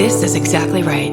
This is exactly right.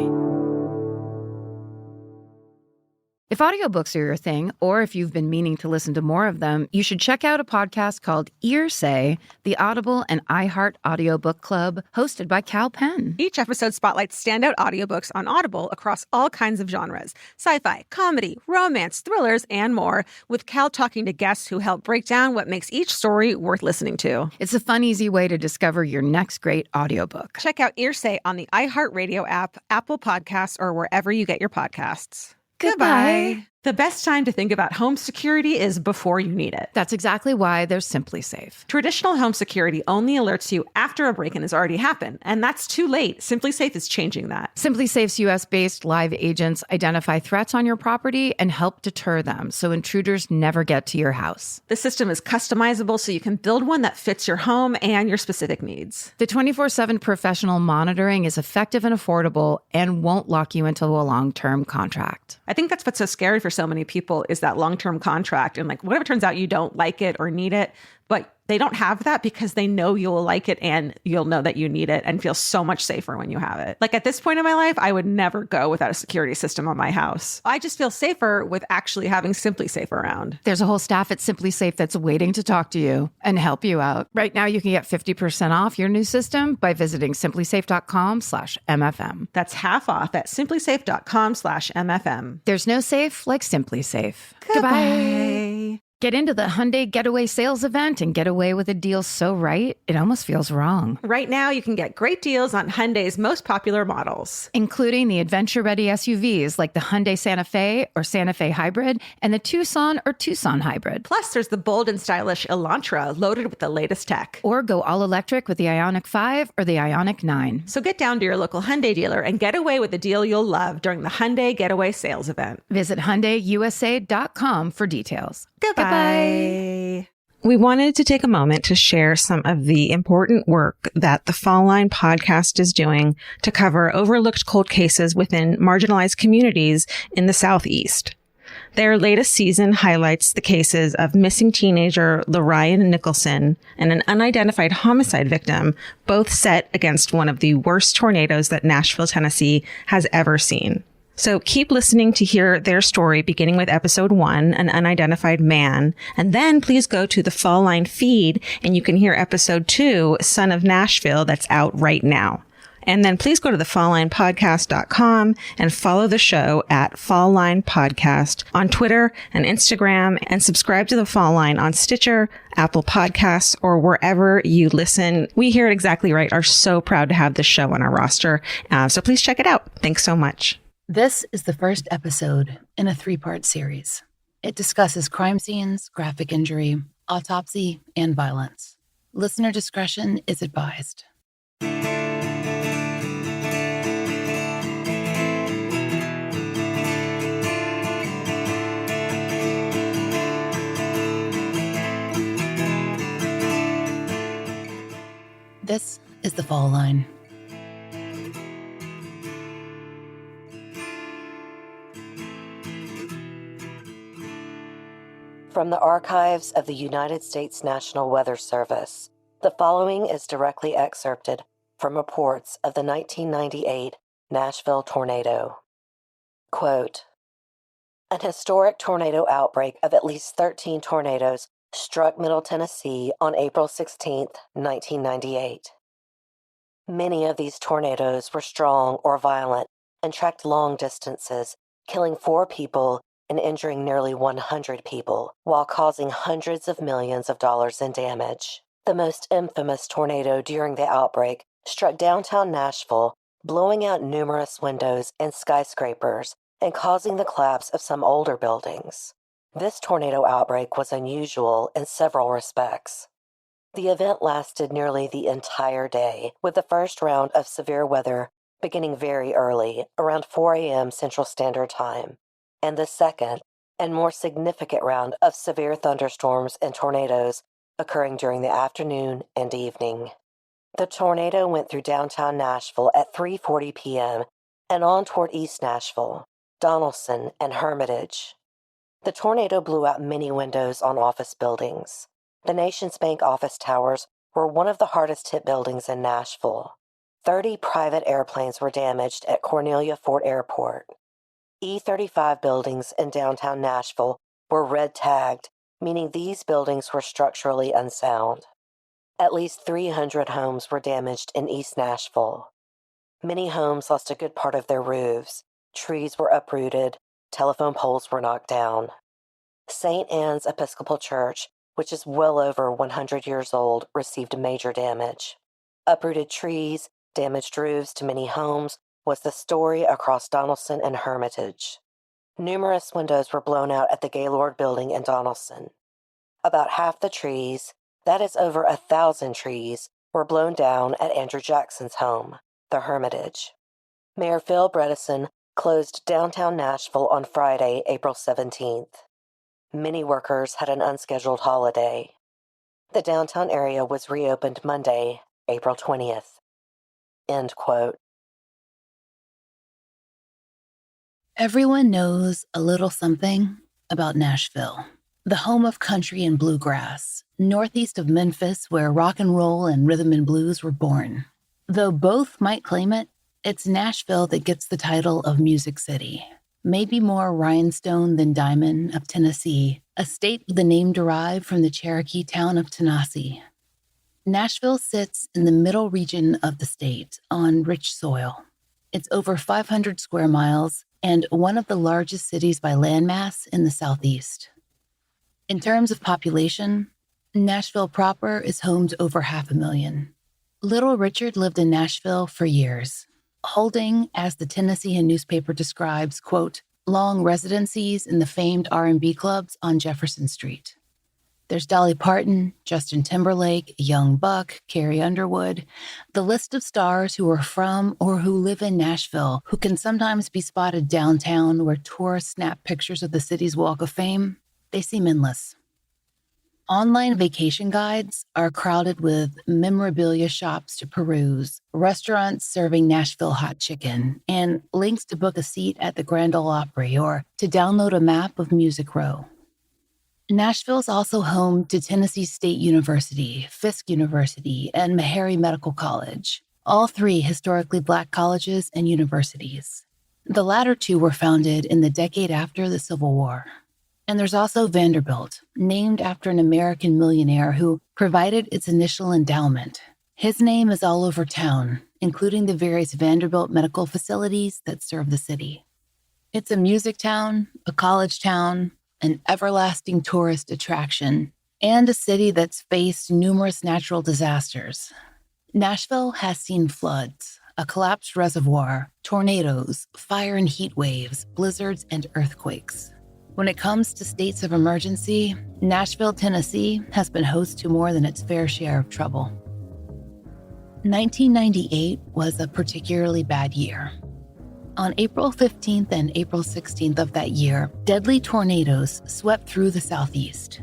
If audiobooks are your thing, or if you've been meaning to listen to more of them, you should check out a podcast called Earsay, the Audible and iHeart Audiobook Club, hosted by Cal Penn. Each episode spotlights standout audiobooks on Audible across all kinds of genres: sci-fi, comedy, romance, thrillers, and more, with Cal talking to guests who help break down what makes each story worth listening to. It's a fun, easy way to discover your next great audiobook. Check out Earsay on the iHeartRadio app, Apple Podcasts, or wherever you get your podcasts. Goodbye. The best time to think about home security is before you need it. That's exactly why there's Simply Safe. Traditional home security only alerts you after a break-in has already happened, and that's too late. Simply Safe is changing that. Simply Safe's U.S.-based live agents identify threats on your property and help deter them so intruders never get to your house. The system is customizable so you can build one that fits your home and your specific needs. The 24/7 professional monitoring is effective and affordable and won't lock you into a long-term contract. I think that's what's so scary for so many people is that long-term contract. And like, what if it turns out you don't like it or need it, but they don't have that because they know you'll like it and you'll know that you need it and feel so much safer when you have it. Like at this point in my life, I would never go without a security system on my house. I just feel safer with actually having Simply Safe around. There's a whole staff at Simply Safe that's waiting to talk to you and help you out. Right now, you can get 50% off your new system by visiting simplysafe.com/MFM. That's half off at simplysafe.com/MFM. There's no safe like Simply Safe. Goodbye. Get into the Hyundai Getaway Sales Event and get away with a deal so right, it almost feels wrong. Right now, you can get great deals on Hyundai's most popular models, including the adventure-ready SUVs like the Hyundai Santa Fe or Santa Fe Hybrid and the Tucson or Tucson Hybrid. Plus, there's the bold and stylish Elantra loaded with the latest tech. Or go all-electric with the Ioniq 5 or the Ioniq 9. So get down to your local Hyundai dealer and get away with a deal you'll love during the Hyundai Getaway Sales Event. Visit HyundaiUSA.com for details. Goodbye. We wanted to take a moment to share some of the important work that the Fall Line podcast is doing to cover overlooked cold cases within marginalized communities in the Southeast. Their latest season highlights the cases of missing teenager LeRyan Nicholson and an unidentified homicide victim, both set against one of the worst tornadoes that Nashville, Tennessee has ever seen. So keep listening to hear their story, beginning with episode 1, An Unidentified Man. And then please go to the Fall Line feed and you can hear episode 2, Son of Nashville, that's out right now. And then please go to thefalllinepodcast.com and follow the show at Fall Line Podcast on Twitter and Instagram, and subscribe to the Fall Line on Stitcher, Apple Podcasts, or wherever you listen. We here at Exactly Right are so proud to have this show on our roster. So please check it out. Thanks so much. This is the first episode in a 3-part series. It discusses crime scenes, graphic injury, autopsy, and violence. Listener discretion is advised. This is the Fall Line. From the archives of the United States National Weather Service, the following is directly excerpted from reports of the 1998 Nashville tornado. Quote, an historic tornado outbreak of at least 13 tornadoes struck Middle Tennessee on April 16, 1998. Many of these tornadoes were strong or violent and tracked long distances, killing 4 people and injuring nearly 100 people, while causing hundreds of millions of dollars in damage. The most infamous tornado during the outbreak struck downtown Nashville, blowing out numerous windows and skyscrapers and causing the collapse of some older buildings. This tornado outbreak was unusual in several respects. The event lasted nearly the entire day, with the first round of severe weather beginning very early, around 4 a.m. Central Standard Time, and the second and more significant round of severe thunderstorms and tornadoes occurring during the afternoon and evening. The tornado went through downtown Nashville at 3:40 p.m. and on toward East Nashville, Donaldson, and Hermitage. The tornado blew out many windows on office buildings. The Nations Bank office towers were one of the hardest hit buildings in Nashville. 30 private airplanes were damaged at Cornelia Ford Airport. E-35 buildings in downtown Nashville were red-tagged, meaning these buildings were structurally unsound. At least 300 homes were damaged in East Nashville. Many homes lost a good part of their roofs. Trees were uprooted. Telephone poles were knocked down. St. Anne's Episcopal Church, which is well over 100 years old, received major damage. Uprooted trees, damaged roofs to many homes was the story across Donaldson and Hermitage. Numerous windows were blown out at the Gaylord Building in Donaldson. About half the trees, that is over 1,000 trees, were blown down at Andrew Jackson's home, the Hermitage. Mayor Phil Bredesen closed downtown Nashville on Friday, April 17th. Many workers had an unscheduled holiday. The downtown area was reopened Monday, April 20th. End quote. Everyone knows a little something about Nashville, the home of country and bluegrass, northeast of Memphis, where rock and roll and rhythm and blues were born. Though both might claim it, it's Nashville that gets the title of Music City. Maybe more rhinestone than diamond of Tennessee, a state with the name derived from the Cherokee town of Tanasi. Nashville sits in the middle region of the state on rich soil. It's over 500 square miles and one of the largest cities by landmass in the Southeast. In terms of population, Nashville proper is home to over 500,000. Little Richard lived in Nashville for years, holding, as the Tennessean newspaper describes, quote, long residencies in the famed R&B clubs on Jefferson Street. There's Dolly Parton, Justin Timberlake, Young Buck, Carrie Underwood. The list of stars who are from or who live in Nashville, who can sometimes be spotted downtown where tourists snap pictures of the city's Walk of Fame, they seem endless. Online vacation guides are crowded with memorabilia shops to peruse, restaurants serving Nashville hot chicken, and links to book a seat at the Grand Ole Opry or to download a map of Music Row. Nashville's also home to Tennessee State University, Fisk University, and Meharry Medical College, all three historically Black colleges and universities. The latter two were founded in the decade after the Civil War. And there's also Vanderbilt, named after an American millionaire who provided its initial endowment. His name is all over town, including the various Vanderbilt medical facilities that serve the city. It's a music town, a college town, an everlasting tourist attraction, and a city that's faced numerous natural disasters. Nashville has seen floods, a collapsed reservoir, tornadoes, fire and heat waves, blizzards, and earthquakes. When it comes to states of emergency, Nashville, Tennessee has been host to more than its fair share of trouble. 1998 was a particularly bad year. On April 15th and April 16th of that year, deadly tornadoes swept through the Southeast.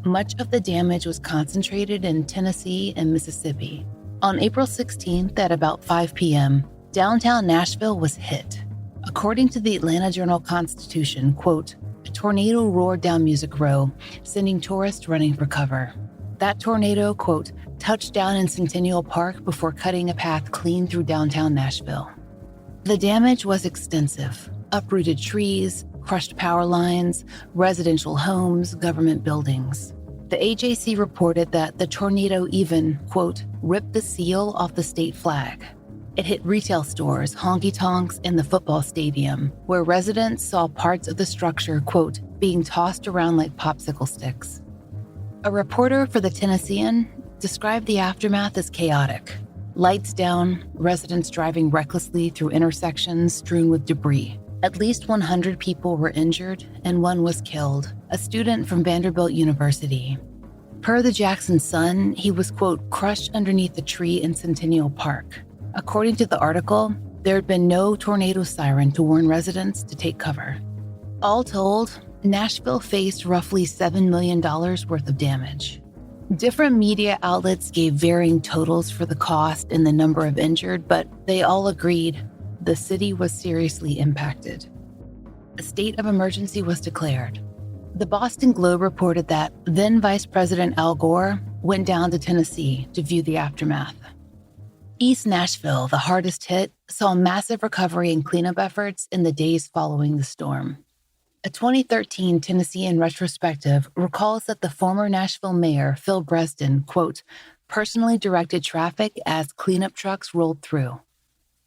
Much of the damage was concentrated in Tennessee and Mississippi. On April 16th at about 5 p.m., downtown Nashville was hit. According to the Atlanta Journal-Constitution, quote, a tornado roared down Music Row, sending tourists running for cover. That tornado, quote, touched down in Centennial Park before cutting a path clean through downtown Nashville. The damage was extensive. Uprooted trees, crushed power lines, residential homes, government buildings. The AJC reported that the tornado even, quote, ripped the seal off the state flag. It hit retail stores, honky-tonks, and the football stadium, where residents saw parts of the structure, quote, being tossed around like popsicle sticks. A reporter for the Tennessean described the aftermath as chaotic. Lights down, residents driving recklessly through intersections strewn with debris. At least 100 people were injured, and one was killed, a student from Vanderbilt University. Per the Jackson Sun, he was, quote, crushed underneath a tree in Centennial Park. According to the article, there had been no tornado siren to warn residents to take cover. All told, Nashville faced roughly $7 million worth of damage. Different media outlets gave varying totals for the cost and the number of injured, but they all agreed the city was seriously impacted. A state of emergency was declared. The Boston Globe reported that then Vice President Al Gore went down to Tennessee to view the aftermath. East Nashville, the hardest hit, saw massive recovery and cleanup efforts in the days following the storm. A 2013 Tennessean retrospective recalls that the former Nashville mayor, Phil Bresden, quote, personally directed traffic as cleanup trucks rolled through.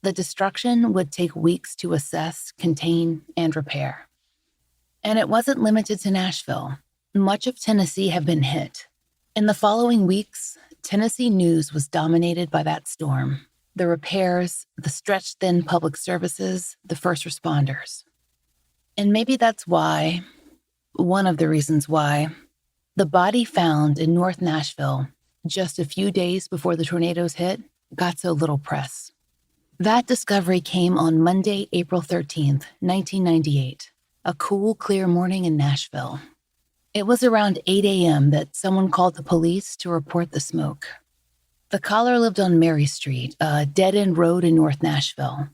The destruction would take weeks to assess, contain, and repair. And it wasn't limited to Nashville. Much of Tennessee had been hit. In the following weeks, Tennessee news was dominated by that storm. The repairs, the stretched thin public services, the first responders. And maybe that's why, one of the reasons why, the body found in North Nashville just a few days before the tornadoes hit got so little press. That discovery came on Monday, April 13th, 1998, a cool, clear morning in Nashville. It was around 8 a.m. that someone called the police to report the smoke. The caller lived on Mary Street, a dead-end road in North Nashville.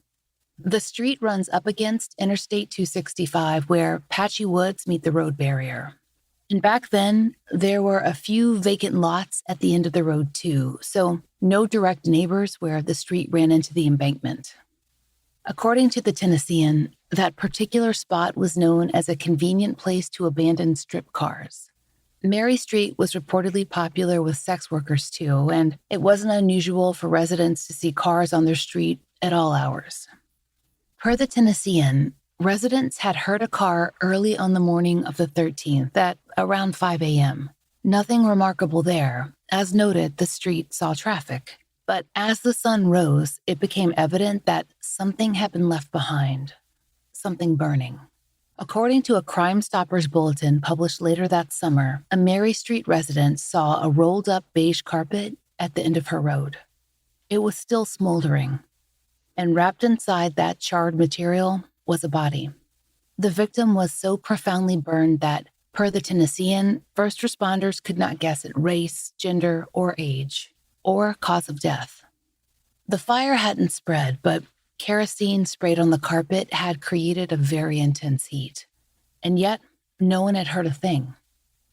The street runs up against Interstate 265 where patchy woods meet the road barrier. And back then, there were a few vacant lots at the end of the road too, so no direct neighbors where the street ran into the embankment. According to the Tennessean, that particular spot was known as a convenient place to abandon strip cars. Mary Street was reportedly popular with sex workers too, and it wasn't unusual for residents to see cars on their street at all hours. Per the Tennessean, residents had heard a car early on the morning of the 13th at around 5 a.m. Nothing remarkable there. As noted, the street saw traffic. But as the sun rose, it became evident that something had been left behind. Something burning. According to a Crime Stoppers bulletin published later that summer, a Mary Street resident saw a rolled-up beige carpet at the end of her road. It was still smoldering. And wrapped inside that charred material was a body. The victim was so profoundly burned that, per the Tennessean, first responders could not guess at race, gender, or age, or cause of death. The fire hadn't spread, but kerosene sprayed on the carpet had created a very intense heat. And yet, no one had heard a thing.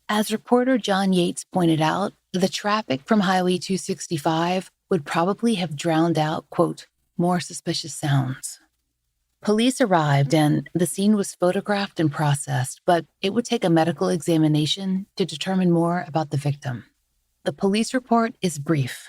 As reporter John Yates pointed out, the traffic from Highway 265 would probably have drowned out, quote, more suspicious sounds. Police arrived and the scene was photographed and processed, but it would take a medical examination to determine more about the victim. The police report is brief.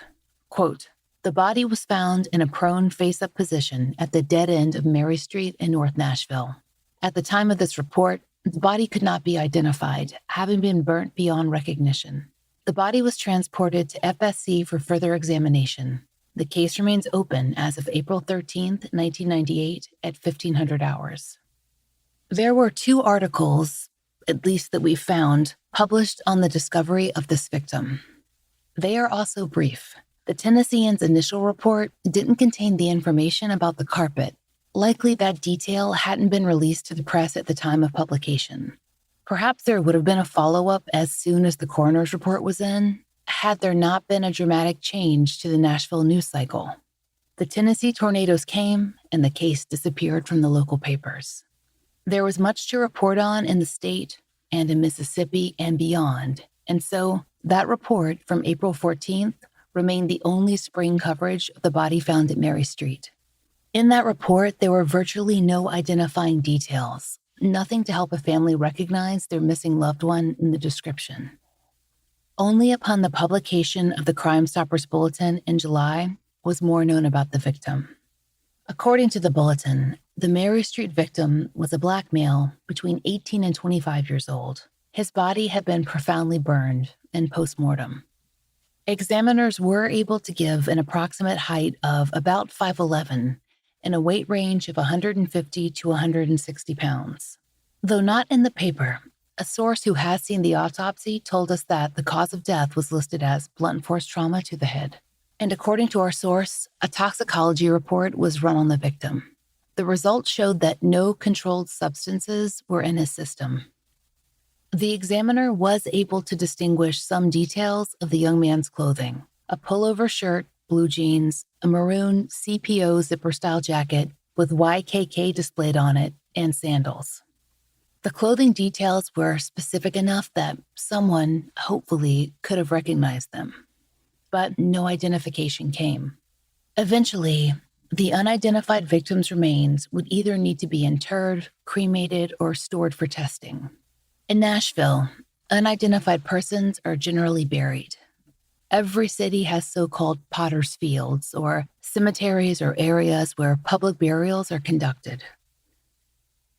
Quote, the body was found in a prone face-up position at the dead end of Mary Street in North Nashville. At the time of this report, the body could not be identified, having been burnt beyond recognition. The body was transported to FSC for further examination. The case remains open as of April 13th, 1998 at 1500 hours. There were 2 articles, at least that we found, published on the discovery of this victim. They are also brief. The Tennessean's initial report didn't contain the information about the carpet. Likely that detail hadn't been released to the press at the time of publication. Perhaps there would have been a follow-up as soon as the coroner's report was in, had there not been a dramatic change to the Nashville news cycle. The Tennessee tornadoes came, and the case disappeared from the local papers. There was much to report on in the state and in Mississippi and beyond, and so that report from April 14th remained the only spring coverage of the body found at Mary Street. In that report, there were virtually no identifying details, nothing to help a family recognize their missing loved one in the description. Only upon the publication of the Crime Stoppers Bulletin in July was more known about the victim. According to the bulletin, the Mary Street victim was a black male between 18 and 25 years old. His body had been profoundly burned and post-mortem. Examiners were able to give an approximate height of about 5'11" and a weight range of 150 to 160 pounds. Though not in the paper, a source who has seen the autopsy told us that the cause of death was listed as blunt force trauma to the head. And according to our source, a toxicology report was run on the victim. The results showed that no controlled substances were in his system. The examiner was able to distinguish some details of the young man's clothing: a pullover shirt, blue jeans, a maroon CPO zipper-style jacket with YKK displayed on it, and sandals. The clothing details were specific enough that someone, hopefully, could have recognized them. But no identification came. Eventually, the unidentified victims' remains would either need to be interred, cremated, or stored for testing. In Nashville, unidentified persons are generally buried. Every city has so-called potter's fields, or cemeteries or areas where public burials are conducted.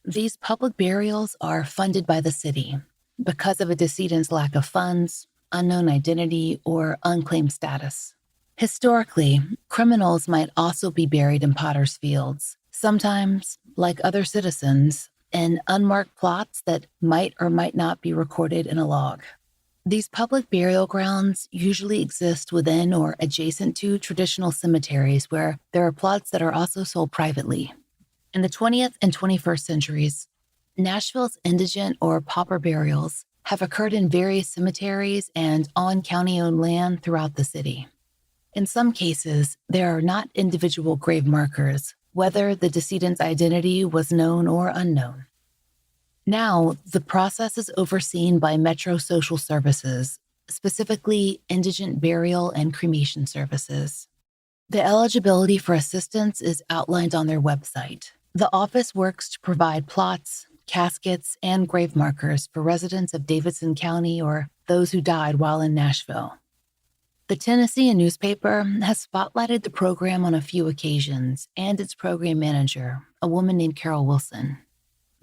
These public burials are funded by the city because of a decedent's lack of funds, unknown identity, or unclaimed status. Historically, criminals might also be buried in potter's fields, sometimes, like other citizens, in unmarked plots that might or might not be recorded in a log. These public burial grounds usually exist within or adjacent to traditional cemeteries where there are plots that are also sold privately. In the 20th and 21st centuries, Nashville's indigent or pauper burials have occurred in various cemeteries and on county-owned land throughout the city. In some cases, there are not individual grave markers, whether the decedent's identity was known or unknown. Now, the process is overseen by Metro Social Services, specifically indigent burial and cremation services. The eligibility for assistance is outlined on their website. The office works to provide plots, caskets, and grave markers for residents of Davidson County or those who died while in Nashville. The Tennessean newspaper has spotlighted the program on a few occasions, and its program manager, a woman named Carol Wilson.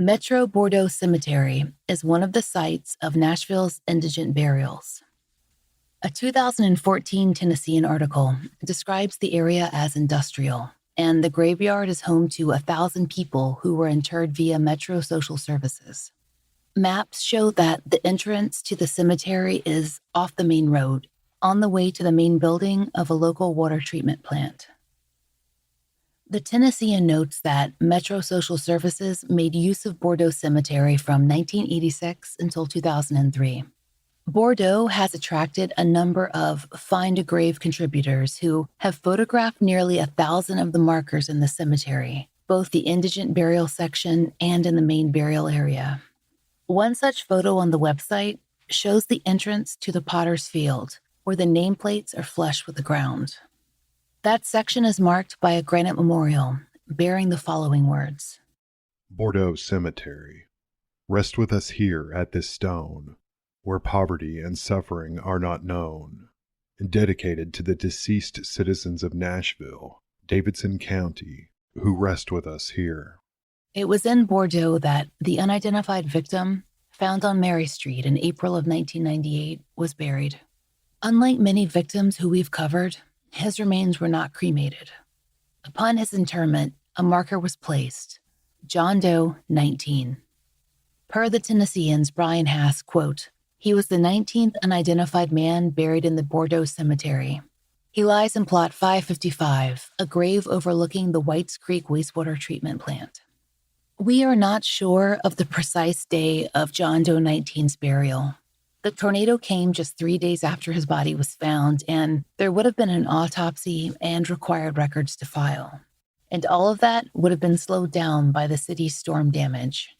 Metro Bordeaux Cemetery is one of the sites of Nashville's indigent burials. A 2014 Tennessean article describes the area as industrial, and the graveyard is home to 1,000 people who were interred via Metro Social Services. Maps show that the entrance to the cemetery is off the main road, on the way to the main building of a local water treatment plant. The Tennessean notes that Metro Social Services made use of Bordeaux Cemetery from 1986 until 2003. Bordeaux has attracted a number of Find a Grave contributors who have photographed nearly 1,000 of the markers in the cemetery, both the indigent burial section and in the main burial area. One such photo on the website shows the entrance to the Potter's Field, where the nameplates are flush with the ground. That section is marked by a granite memorial bearing the following words: Bordeaux Cemetery. Rest with us here at this stone, where poverty and suffering are not known, and dedicated to the deceased citizens of Nashville, Davidson County, who rest with us here. It was in Bordeaux that the unidentified victim, found on Mary Street in April of 1998, was buried. Unlike many victims who we've covered, his remains were not cremated. Upon his interment, a marker was placed: John Doe, 19. Per the Tennessean's Brian Hass, quote, "He was the 19th unidentified man buried in the Bordeaux Cemetery. He lies in plot 555, a grave overlooking the Whites Creek wastewater treatment plant." We are not sure of the precise day of John Doe 19's burial. The tornado came just 3 days after his body was found, and there would have been an autopsy and required records to file. And all of that would have been slowed down by the city's storm damage.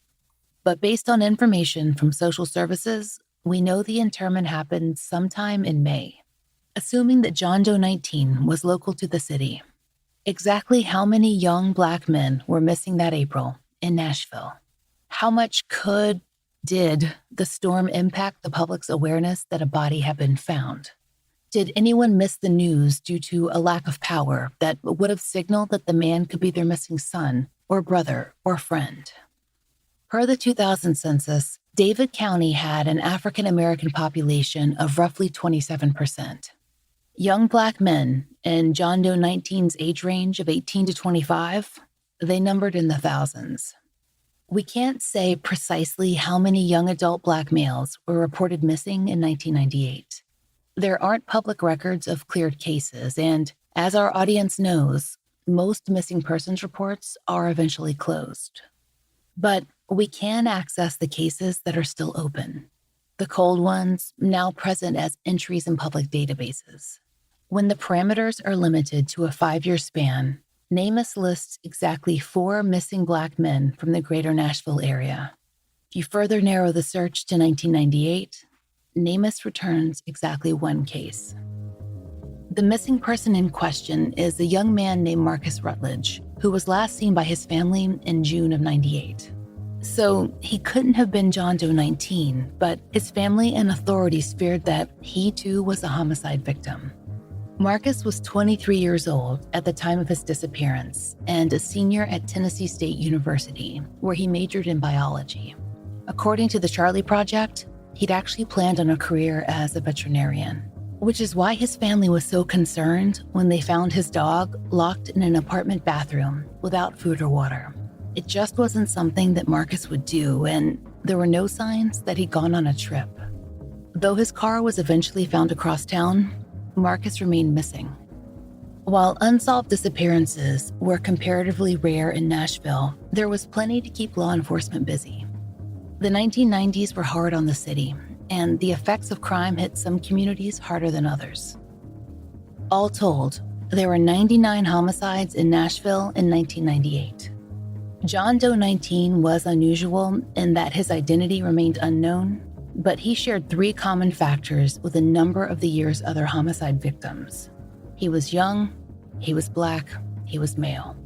But based on information from social services, we know the interment happened sometime in May. Assuming that John Doe 19 was local to the city, exactly how many young Black men were missing that April in Nashville? How much did the storm impact the public's awareness that a body had been found? Did anyone miss the news due to a lack of power that would have signaled that the man could be their missing son or brother or friend? Per the 2000 census, David County had an African American population of roughly 27%. Young Black men in John Doe 19's age range of 18 to 25, they numbered in the thousands. We can't say precisely how many young adult Black males were reported missing in 1998. There aren't public records of cleared cases, and as our audience knows, most missing persons reports are eventually closed. But we can access the cases that are still open, the cold ones now present as entries in public databases. When the parameters are limited to a 5-year span, NamUs lists exactly 4 missing Black men from the greater Nashville area. If you further narrow the search to 1998, NamUs returns exactly 1 case. The missing person in question is a young man named Marcus Rutledge, who was last seen by his family in June of '98. So he couldn't have been John Doe 19, but his family and authorities feared that he too was a homicide victim. Marcus was 23 years old at the time of his disappearance and a senior at Tennessee State University, where he majored in biology. According to the Charlie Project, he'd actually planned on a career as a veterinarian, which is why his family was so concerned when they found his dog locked in an apartment bathroom without food or water. It just wasn't something that Marcus would do, and there were no signs that he'd gone on a trip. Though his car was eventually found across town, Marcus remained missing. While unsolved disappearances were comparatively rare in Nashville, there was plenty to keep law enforcement busy. The 1990s were hard on the city, and the effects of crime hit some communities harder than others. All told, there were 99 homicides in Nashville in 1998. John Doe 19 was unusual in that his identity remained unknown, but he shared three common factors with a number of the year's other homicide victims. He was young, he was Black, he was male.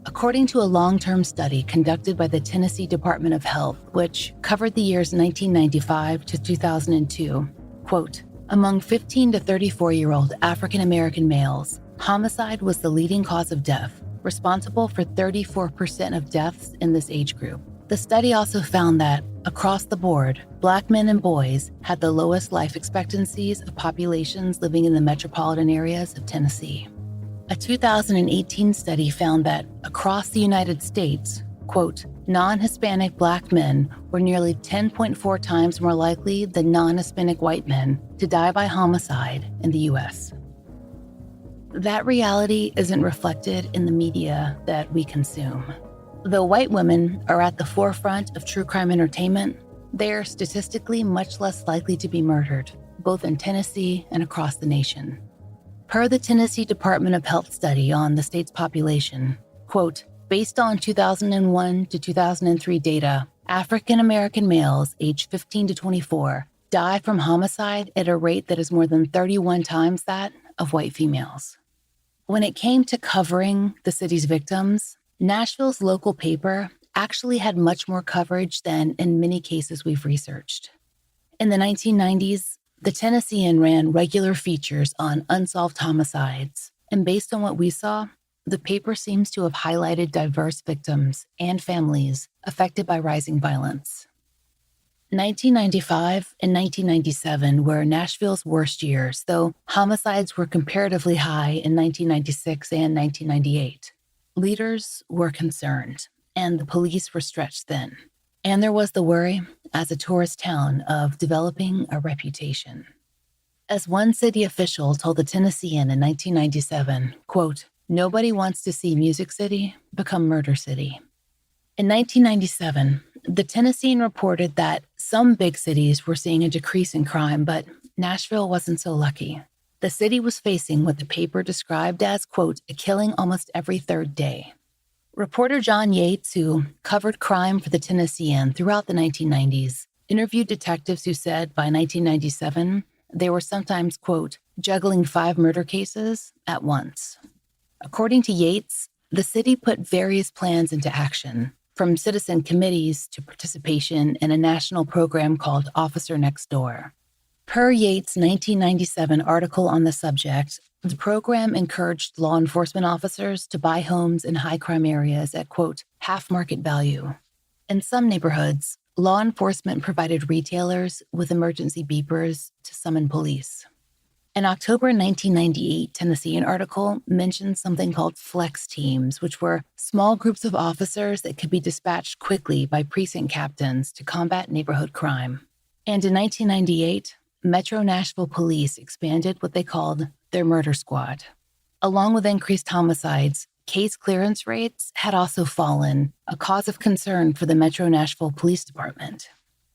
According to a long-term study conducted by the Tennessee Department of Health, which covered the years 1995 to 2002, quote, among 15 to 34-year-old African-American males, homicide was the leading cause of death, responsible for 34% of deaths in this age group. The study also found that, across the board, Black men and boys had the lowest life expectancies of populations living in the metropolitan areas of Tennessee. A 2018 study found that, across the United States, quote, non-Hispanic Black men were nearly 10.4 times more likely than non-Hispanic white men to die by homicide in the U.S. That reality isn't reflected in the media that we consume. Though white women are at the forefront of true crime entertainment, they are statistically much less likely to be murdered, both in Tennessee and across the nation. Per the Tennessee Department of Health study on the state's population, quote, based on 2001 to 2003 data, African American males aged 15 to 24 die from homicide at a rate that is more than 31 times that of white females. When it came to covering the city's victims, Nashville's local paper actually had much more coverage than in many cases we've researched. In the 1990s, the Tennessean ran regular features on unsolved homicides, and based on what we saw, the paper seems to have highlighted diverse victims and families affected by rising violence. 1995 and 1997 were Nashville's worst years, though homicides were comparatively high in 1996 and 1998. Leaders were concerned, and the police were stretched thin. And there was the worry, as a tourist town, of developing a reputation. As one city official told the Tennessean in 1997, quote, nobody wants to see Music City become Murder City. In 1997, the Tennessean reported that some big cities were seeing a decrease in crime, but Nashville wasn't so lucky. The city was facing what the paper described as, quote, a killing almost every third day. Reporter John Yates, who covered crime for the Tennessean throughout the 1990s, interviewed detectives who said by 1997, they were sometimes, quote, juggling 5 murder cases at once. According to Yates, the city put various plans into action, from citizen committees to participation in a national program called Officer Next Door. Per Yates' 1997 article on the subject, the program encouraged law enforcement officers to buy homes in high-crime areas at, quote, half market value. In some neighborhoods, law enforcement provided retailers with emergency beepers to summon police. An October 1998 Tennessean article mentioned something called flex teams, which were small groups of officers that could be dispatched quickly by precinct captains to combat neighborhood crime. And in 1998, Metro Nashville Police expanded what they called their murder squad. Along with increased homicides, case clearance rates had also fallen, a cause of concern for the Metro Nashville Police Department.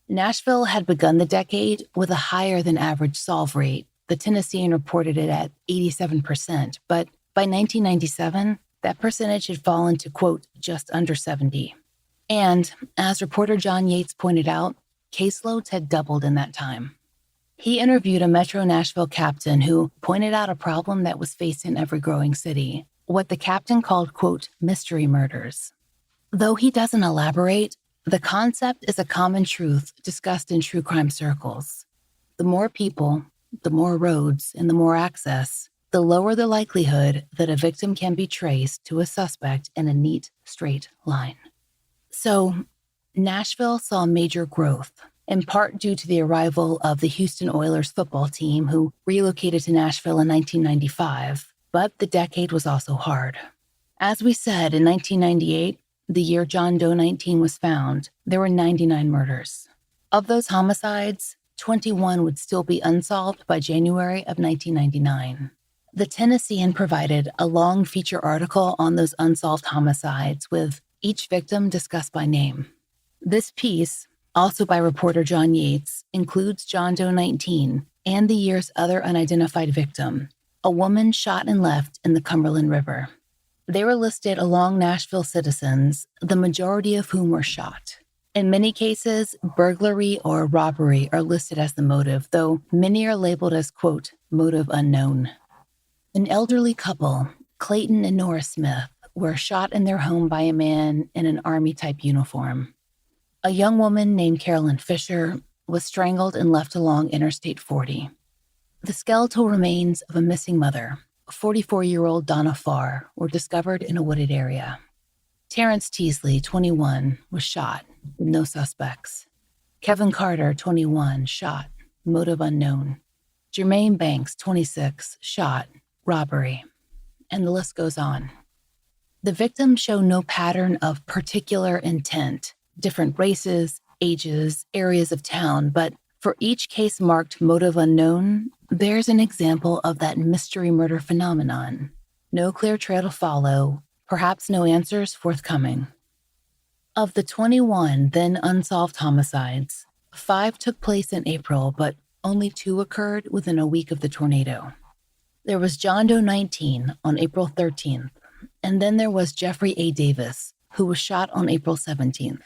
Nashville had begun the decade with a higher than average solve rate. The Tennessean reported it at 87%, but by 1997, that percentage had fallen to, quote, just under 70. And, as reporter John Yates pointed out, caseloads had doubled in that time. He interviewed a Metro Nashville captain who pointed out a problem that was facing every growing city, what the captain called, quote, mystery murders. Though he doesn't elaborate, the concept is a common truth discussed in true crime circles. The more people, the more roads, and the more access, the lower the likelihood that a victim can be traced to a suspect in a neat, straight line. So, Nashville saw major growth, in part due to the arrival of the Houston Oilers football team, who relocated to Nashville in 1995, but the decade was also hard. As we said, in 1998, the year John Doe 19 was found, there were 99 murders. Of those homicides, 21 would still be unsolved by January of 1999. The Tennessean provided a long feature article on those unsolved homicides, with each victim discussed by name. This piece, also by reporter John Yates, includes John Doe 19 and the year's other unidentified victim, a woman shot and left in the Cumberland River. They were listed along Nashville citizens, the majority of whom were shot. In many cases, burglary or robbery are listed as the motive, though many are labeled as, quote, motive unknown. An elderly couple, Clayton and Nora Smith, were shot in their home by a man in an Army-type uniform. A young woman named Carolyn Fisher was strangled and left along Interstate 40. The skeletal remains of a missing mother, 44-year-old Donna Farr, were discovered in a wooded area. Terrence Teasley, 21, was shot, with no suspects. Kevin Carter, 21, shot, motive unknown. Jermaine Banks, 26, shot, robbery. And the list goes on. The victims show no pattern of particular intent, different races, ages, areas of town, but for each case marked motive unknown, there's an example of that mystery murder phenomenon. No clear trail to follow, perhaps no answers forthcoming. Of the 21 then unsolved homicides, 5 took place in April, but only 2 occurred within a week of the tornado. There was John Doe 19 on April 13th, and then there was Jeffrey A. Davis, who was shot on April 17th.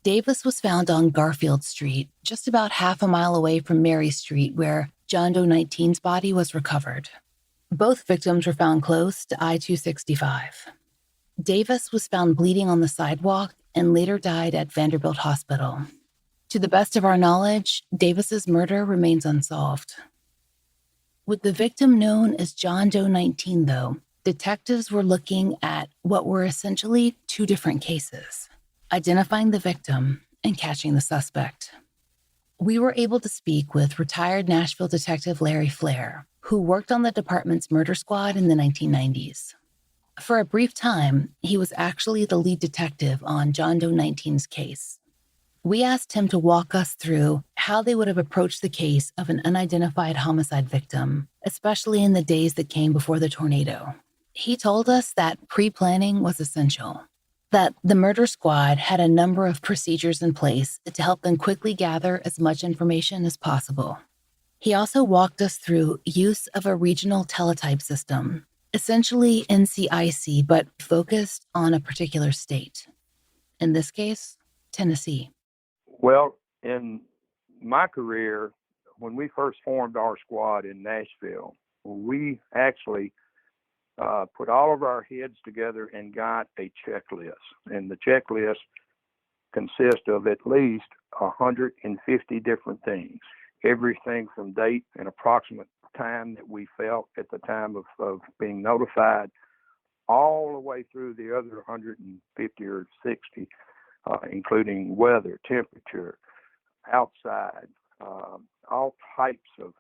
Davis was found on Garfield Street, just about half a mile away from Mary Street, where John Doe 19's body was recovered. Both victims were found close to I-265. Davis was found bleeding on the sidewalk and later died at Vanderbilt Hospital. To the best of our knowledge, Davis's murder remains unsolved. With the victim known as John Doe 19, though, detectives were looking at what were essentially 2 different cases: identifying the victim and catching the suspect. We were able to speak with retired Nashville detective Larry Flair, who worked on the department's murder squad in the 1990s. For a brief time, he was actually the lead detective on John Doe 19's case. We asked him to walk us through how they would have approached the case of an unidentified homicide victim, especially in the days that came before the tornado. He told us that pre-planning was essential, that the murder squad had a number of procedures in place to help them quickly gather as much information as possible. He also walked us through use of a regional teletype system, essentially NCIC, but focused on a particular state. In this case, Tennessee. Well, in my career, when we first formed our squad in Nashville, we actually put all of our heads together and got a checklist. And the checklist consists of at least 150 different things. Everything from date and approximate time that we felt at the time of being notified, all the way through the other 150 or 60, including weather, temperature, outside, all types of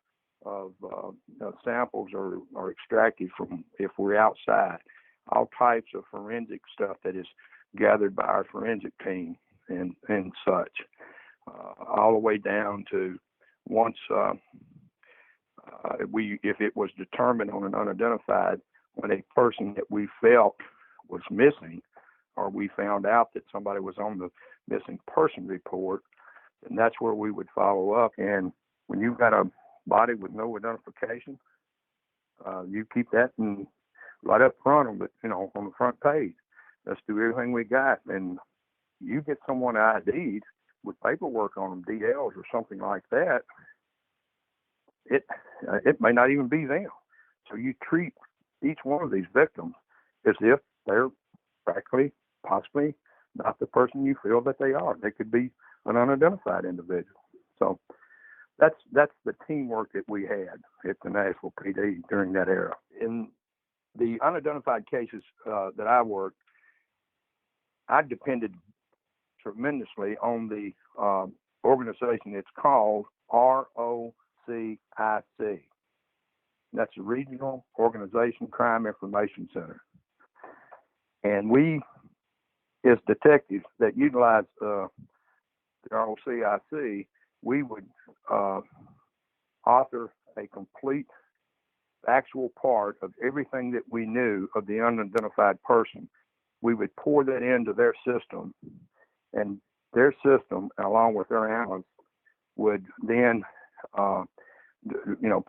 samples are extracted from if we're outside, all types of forensic stuff that is gathered by our forensic team and such, all the way down to once if it was determined on an unidentified, when a person that we felt was missing, or we found out that somebody was on the missing person report, then that's where we would follow up. And when you've got a body with no identification, you keep that right up front on the front page. Let's do everything we got, and you get someone ID'd with paperwork on them, DLs or something like that. it may not even be them. So you treat each one of these victims as if they're practically, possibly not the person you feel that they are. They could be an unidentified individual. So that's the teamwork that we had at the Nashville PD during that era. In the unidentified cases that I worked, I depended tremendously on the organization. It's called ROCIC. That's a Regional Organization Crime Information Center. And we, as detectives that utilize the ROCIC, we would author a complete actual part of everything that we knew of the unidentified person. We would pour that into their system, and their system, along with their analysts, would then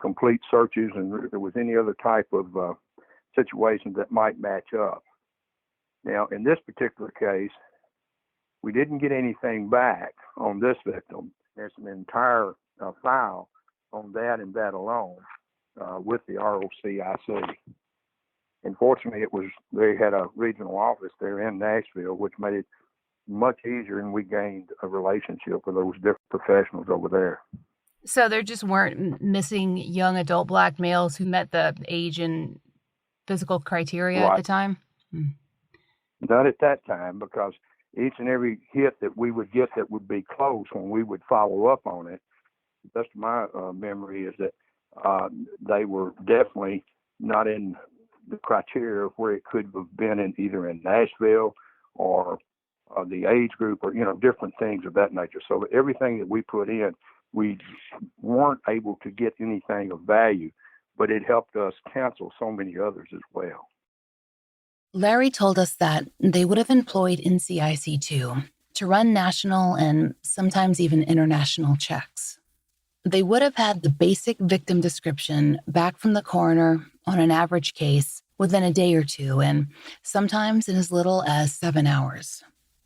complete searches, and if there was any other type of situation that might match up. Now, in this particular case, we didn't get anything back on this victim. There's an entire file on that and that alone with the ROCIC. Unfortunately, they had a regional office there in Nashville, which made it much easier, and we gained a relationship with those different professionals over there. So there just weren't missing young adult black males who met the age and physical criteria at the time? Not at that time, because each and every hit that we would get that would be close when we would follow up on it, that's my memory, is that they were definitely not in the criteria of where it could have been in either in Nashville or the age group, or different things of that nature. So everything that we put in, we weren't able to get anything of value, but it helped us cancel so many others as well. Larry told us that they would have employed NCIC2 to run national and sometimes even international checks. They would have had the basic victim description back from the coroner on an average case within a day or two, and sometimes in as little as 7 hours.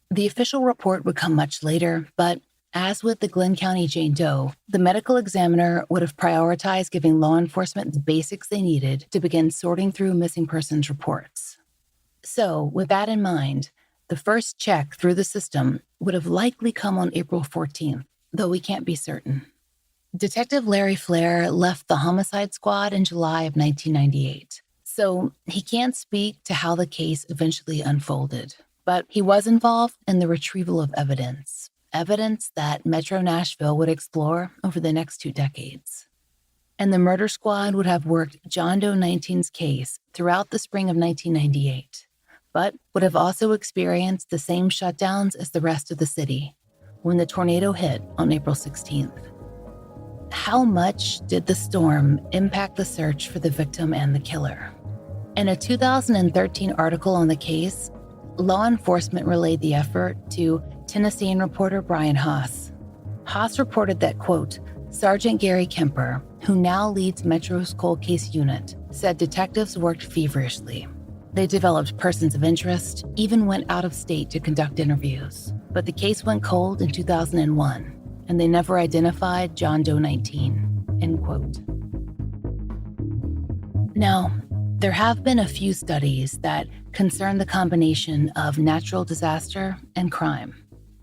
The official report would come much later, but as with the Glenn County Jane Doe, the medical examiner would have prioritized giving law enforcement the basics they needed to begin sorting through missing persons reports. So, with that in mind, the first check through the system would have likely come on April 14th, though we can't be certain. Detective Larry Flair left the homicide squad in July of 1998, so he can't speak to how the case eventually unfolded. But he was involved in the retrieval of evidence that Metro Nashville would explore over the next 2 decades. And the murder squad would have worked John Doe 19's case throughout the spring of 1998, but would have also experienced the same shutdowns as the rest of the city when the tornado hit on April 16th. How much did the storm impact the search for the victim and the killer? In a 2013 article on the case, law enforcement relayed the effort to Tennessean reporter Brian Haas. Haas reported that, quote, Sergeant Gary Kemper, who now leads Metro's cold case unit, said detectives worked feverishly. They developed persons of interest, even went out of state to conduct interviews. But the case went cold in 2001, and they never identified John Doe 19, end quote. Now, there have been a few studies that concern the combination of natural disaster and crime,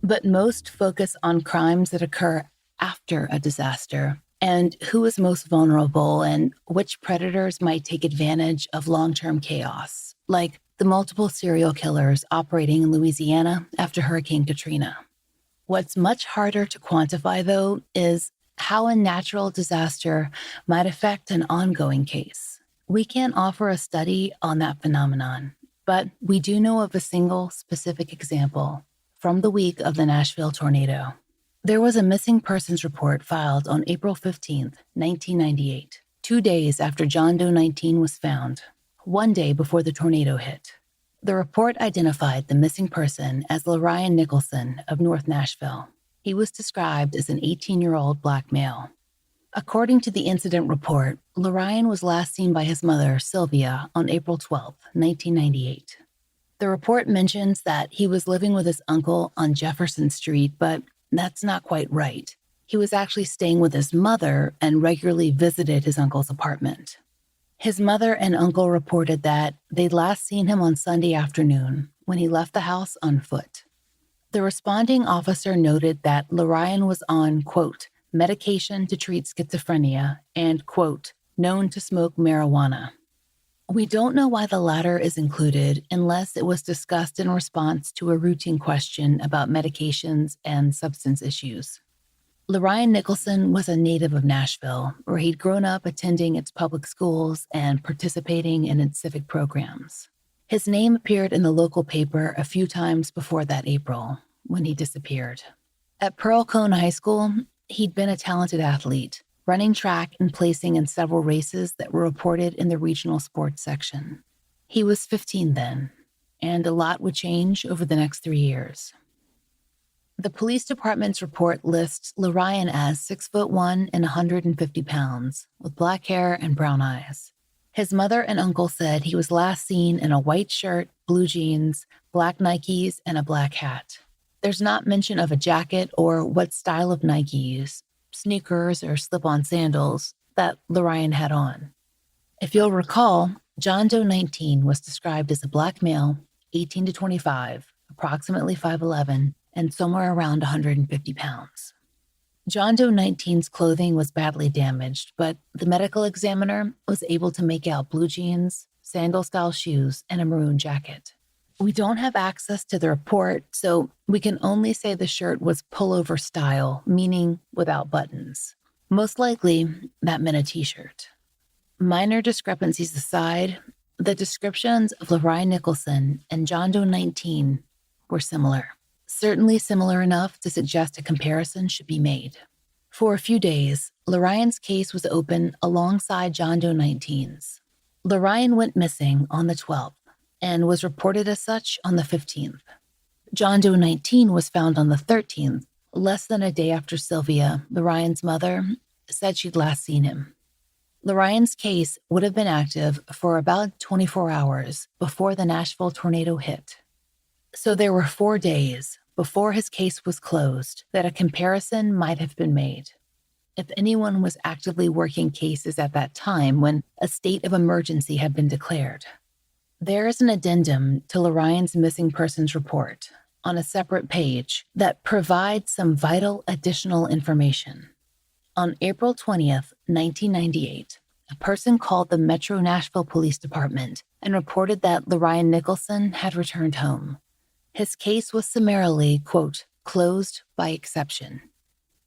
but most focus on crimes that occur after a disaster and who is most vulnerable and which predators might take advantage of long-term chaos, like the multiple serial killers operating in Louisiana after Hurricane Katrina. What's much harder to quantify, though, is how a natural disaster might affect an ongoing case. We can't offer a study on that phenomenon, but we do know of a single specific example from the week of the Nashville tornado. There was a missing persons report filed on April 15th, 1998, 2 days after John Doe 19 was found, 1 day before the tornado hit. The report identified the missing person as LeRyan Nicholson of North Nashville. He was described as an 18-year-old black male. According to the incident report, LeRyan was last seen by his mother, Sylvia, on April 12, 1998. The report mentions that he was living with his uncle on Jefferson Street, but that's not quite right. He was actually staying with his mother and regularly visited his uncle's apartment. His mother and uncle reported that they'd last seen him on Sunday afternoon when he left the house on foot. The responding officer noted that LeRyan was on, quote, medication to treat schizophrenia and, quote, known to smoke marijuana. We don't know why the latter is included unless it was discussed in response to a routine question about medications and substance issues. LeRyan Nicholson was a native of Nashville, where he'd grown up attending its public schools and participating in its civic programs. His name appeared in the local paper a few times before that April, when he disappeared. At Pearl Cone High School, he'd been a talented athlete, running track and placing in several races that were reported in the regional sports section. He was 15 then, and a lot would change over the next 3 years. The police department's report lists LeRyan as 6'1" and 150 pounds, with black hair and brown eyes. His mother and uncle said he was last seen in a white shirt, blue jeans, black Nikes, and a black hat. There's not mention of a jacket or what style of Nikes, sneakers or slip-on sandals, that LeRyan had on. If you'll recall, John Doe 19 was described as a black male, 18 to 25, approximately 5'11", and somewhere around 150 pounds. John Doe 19's clothing was badly damaged, but the medical examiner was able to make out blue jeans, sandal-style shoes, and a maroon jacket. We don't have access to the report, so we can only say the shirt was pullover style, meaning without buttons. Most likely, that meant a t-shirt. Minor discrepancies aside, the descriptions of LeRyan Nicholson and John Doe 19 were similar. Certainly similar enough to suggest a comparison should be made. For a few days, LeRyan's case was open alongside John Doe 19's. LeRyan went missing on the 12th and was reported as such on the 15th. John Doe 19 was found on the 13th, less than a day after Sylvia, LeRyan's mother, said she'd last seen him. LeRyan's case would have been active for about 24 hours before the Nashville tornado hit. So there were 4 days before his case was closed that a comparison might have been made. If anyone was actively working cases at that time when a state of emergency had been declared. There is an addendum to LeRyan's missing persons report on a separate page that provides some vital additional information. On April 20th, 1998, a person called the Metro Nashville Police Department and reported that LeRyan Nicholson had returned home. His case was summarily, quote, closed by exception.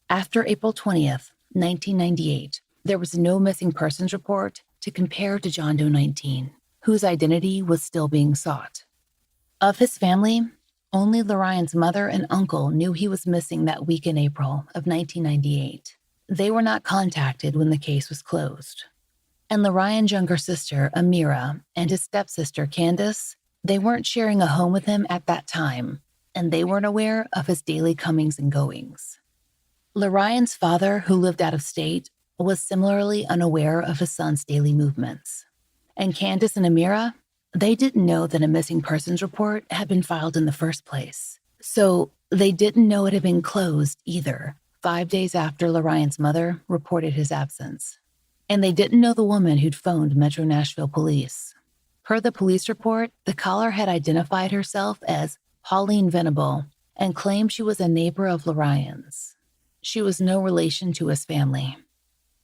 After April 20th, 1998, there was no missing persons report to compare to John Doe 19, whose identity was still being sought. Of his family, only LeRyan's mother and uncle knew he was missing that week in April of 1998. They were not contacted when the case was closed. And LeRyan's younger sister, Amira, and his stepsister, Candace, they weren't sharing a home with him at that time, and they weren't aware of his daily comings and goings. LeRyan's father, who lived out of state, was similarly unaware of his son's daily movements. And Candace and Amira, they didn't know that a missing persons report had been filed in the first place. So they didn't know it had been closed either, 5 days after LeRyan's mother reported his absence. And they didn't know the woman who'd phoned Metro Nashville Police. Per the police report, the caller had identified herself as Pauline Venable and claimed she was a neighbor of LeRyan's. She was no relation to his family.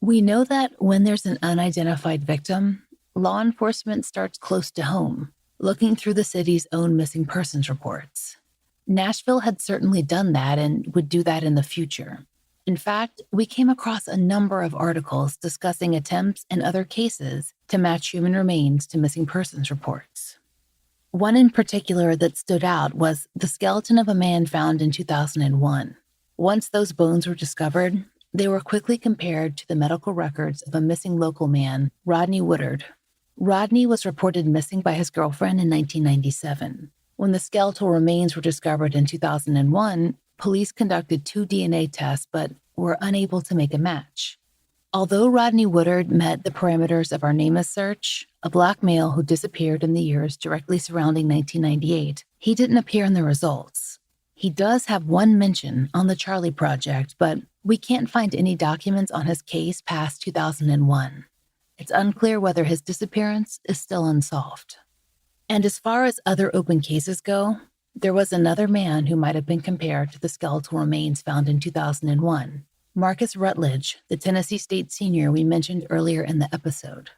We know that when there's an unidentified victim, law enforcement starts close to home, looking through the city's own missing persons reports. Nashville had certainly done that and would do that in the future. In fact, we came across a number of articles discussing attempts in other cases to match human remains to missing persons reports. One in particular that stood out was the skeleton of a man found in 2001. Once those bones were discovered, they were quickly compared to the medical records of a missing local man, Rodney Woodard. Rodney was reported missing by his girlfriend in 1997. When the skeletal remains were discovered in 2001, police conducted 2 DNA tests but were unable to make a match. Although Rodney Woodard met the parameters of our NamUs search, a black male who disappeared in the years directly surrounding 1998, he didn't appear in the results. He does have one mention on the Charlie Project, but We can't find any documents on his case past 2001. It's unclear whether his disappearance is still unsolved. And as far as other open cases go, there was another man who might have been compared to the skeletal remains found in 2001, Marcus Rutledge, the Tennessee State senior we mentioned earlier in the episode.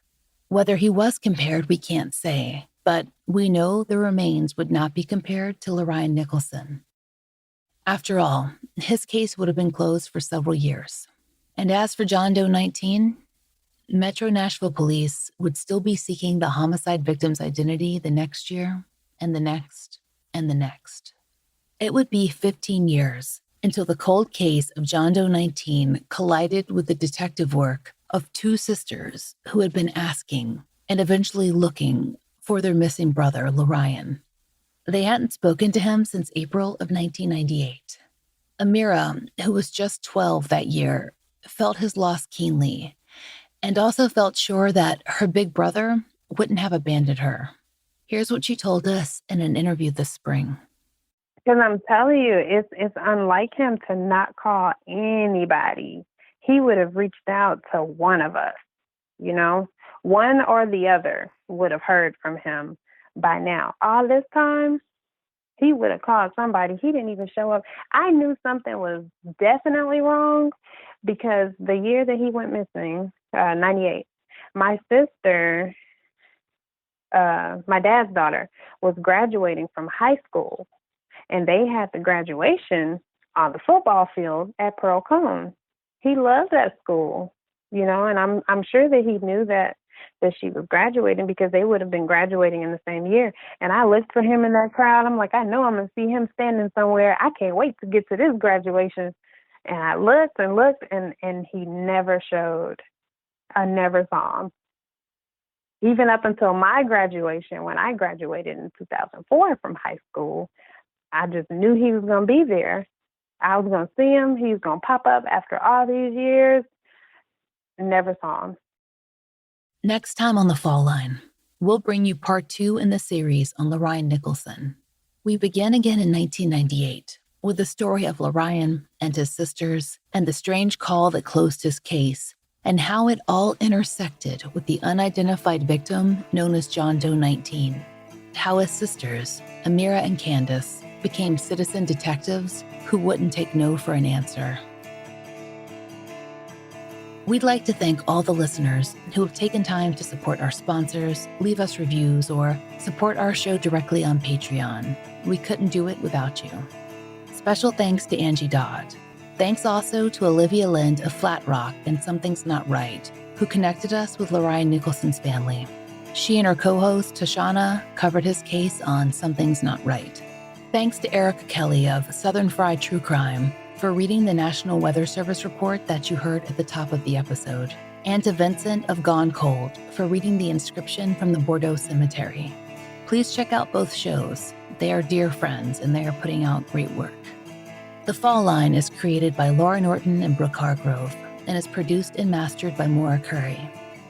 Whether he was compared, we can't say, but we know the remains would not be compared to LeRyan Nicholson. After all, his case would have been closed for several years. And as for John Doe 19, Metro Nashville police would still be seeking the homicide victim's identity the next year, and the next, and the next. It would be 15 years until the cold case of John Doe 19 collided with the detective work of two sisters who had been asking and eventually looking for their missing brother, LeRyan. They hadn't spoken to him since April of 1998. Amira, who was just 12 that year, felt his loss keenly and also felt sure that her big brother wouldn't have abandoned her. Here's what she told us in an interview this spring. Because I'm telling you, it's unlike him to not call anybody. He would have reached out to one of us, one or the other would have heard from him by now. All this time, he would have called somebody. He didn't even show up. I knew something was definitely wrong because the year that he went missing, 98, my sister, my dad's daughter, was graduating from high school, and they had the graduation on the football field at Pearl Cone. He loved that school, and I'm sure that he knew that she was graduating because they would have been graduating in the same year. And I looked for him in that crowd. I'm like, I know I'm going to see him standing somewhere. I can't wait to get to this graduation. And I looked and looked, and he never showed. I never saw him. Even up until my graduation, when I graduated in 2004 from high school, I just knew he was going to be there. I was going to see him. He was going to pop up after all these years. Never saw him. Next time on The Fall Line, we'll bring you part 2 in the series on LeRyan Nicholson. We begin again in 1998 with the story of LeRyan and his sisters and the strange call that closed his case and how it all intersected with the unidentified victim known as John Doe 19. How his sisters, Amira and Candace, became citizen detectives who wouldn't take no for an answer. We'd like to thank all the listeners who have taken time to support our sponsors, leave us reviews, or support our show directly on Patreon. We couldn't do it without you. Special thanks to Angie Dodd. Thanks also to Olivia Lind of Flat Rock and Something's Not Right, who connected us with LeRyan Nicholson's family. She and her co-host, Tashana, covered his case on Something's Not Right. Thanks to Erica Kelly of Southern Fried True Crime for reading the National Weather Service report that you heard at the top of the episode, and to Vincent of Gone Cold for reading the inscription from the Bordeaux Cemetery. Please check out both shows. They are dear friends, and they are putting out great work. The Fall Line is created by Laura Norton and Brooke Hargrove, and is produced and mastered by Maura Curry.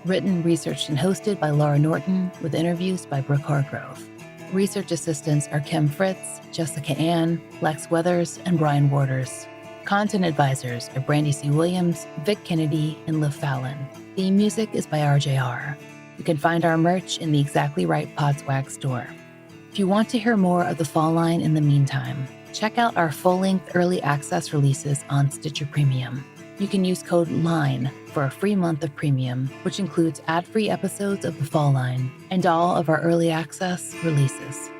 Written, researched, and hosted by Laura Norton, with interviews by Brooke Hargrove. Research assistants are Kim Fritz, Jessica Ann, Lex Weathers, and Brian Waters. Content advisors are Brandy C. Williams, Vic Kennedy, and Liv Fallon. Theme music is by RJR. You can find our merch in the Exactly Right Podswag store. If you want to hear more of The Fall Line in the meantime, check out our full-length early access releases on Stitcher Premium. You can use code LINE for a free month of premium, which includes ad-free episodes of The Fall Line and all of our early access releases.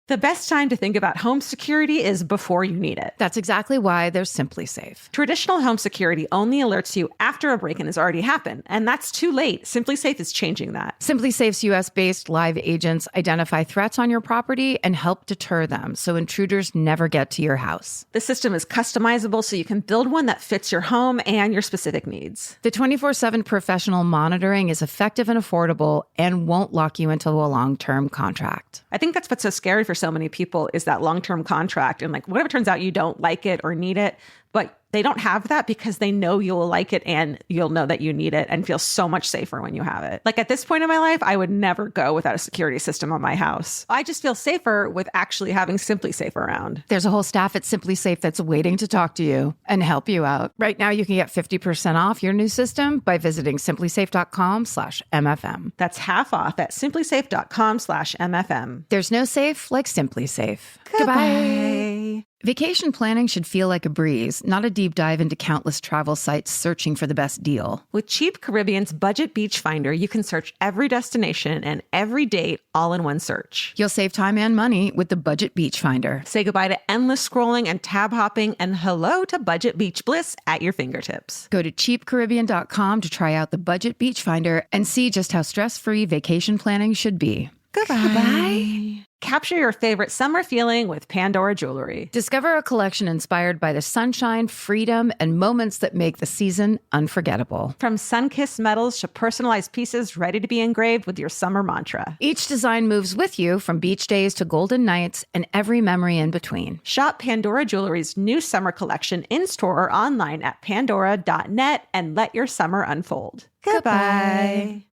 The best time to think about home security is before you need it. That's exactly why there's Simply Safe. Traditional home security only alerts you after a break-in has already happened, and that's too late. Simply Safe is changing that. Simply Safe's US-based live agents identify threats on your property and help deter them so intruders never get to your house. The system is customizable so you can build one that fits your home and your specific needs. The 24/7 professional monitoring is effective and affordable and won't lock you into a long-term contract. I think that's what's so scary for so many people is that long-term contract. And what if it turns out you don't like it or need it, but They don't have that because they know you'll like it and you'll know that you need it and feel so much safer when you have it. Like at this point in my life, I would never go without a security system on my house. I just feel safer with actually having Simply Safe around. There's a whole staff at Simply Safe that's waiting to talk to you and help you out. Right now, you can get 50% off your new system by visiting simplysafe.com/MFM. That's half off at simplysafe.com/MFM. There's no safe like Simply Safe. Goodbye. Vacation planning should feel like a breeze, not a deep dive into countless travel sites searching for the best deal. With Cheap Caribbean's Budget Beach Finder, you can search every destination and every date all in one search. You'll save time and money with the Budget Beach Finder. Say goodbye to endless scrolling and tab hopping and hello to Budget Beach Bliss at your fingertips. Go to cheapcaribbean.com to try out the Budget Beach Finder and see just how stress-free vacation planning should be. Goodbye. Capture your favorite summer feeling with Pandora Jewelry. Discover a collection inspired by the sunshine, freedom, and moments that make the season unforgettable. From sun-kissed metals to personalized pieces ready to be engraved with your summer mantra. Each design moves with you from beach days to golden nights and every memory in between. Shop Pandora Jewelry's new summer collection in-store or online at pandora.net and let your summer unfold. Goodbye.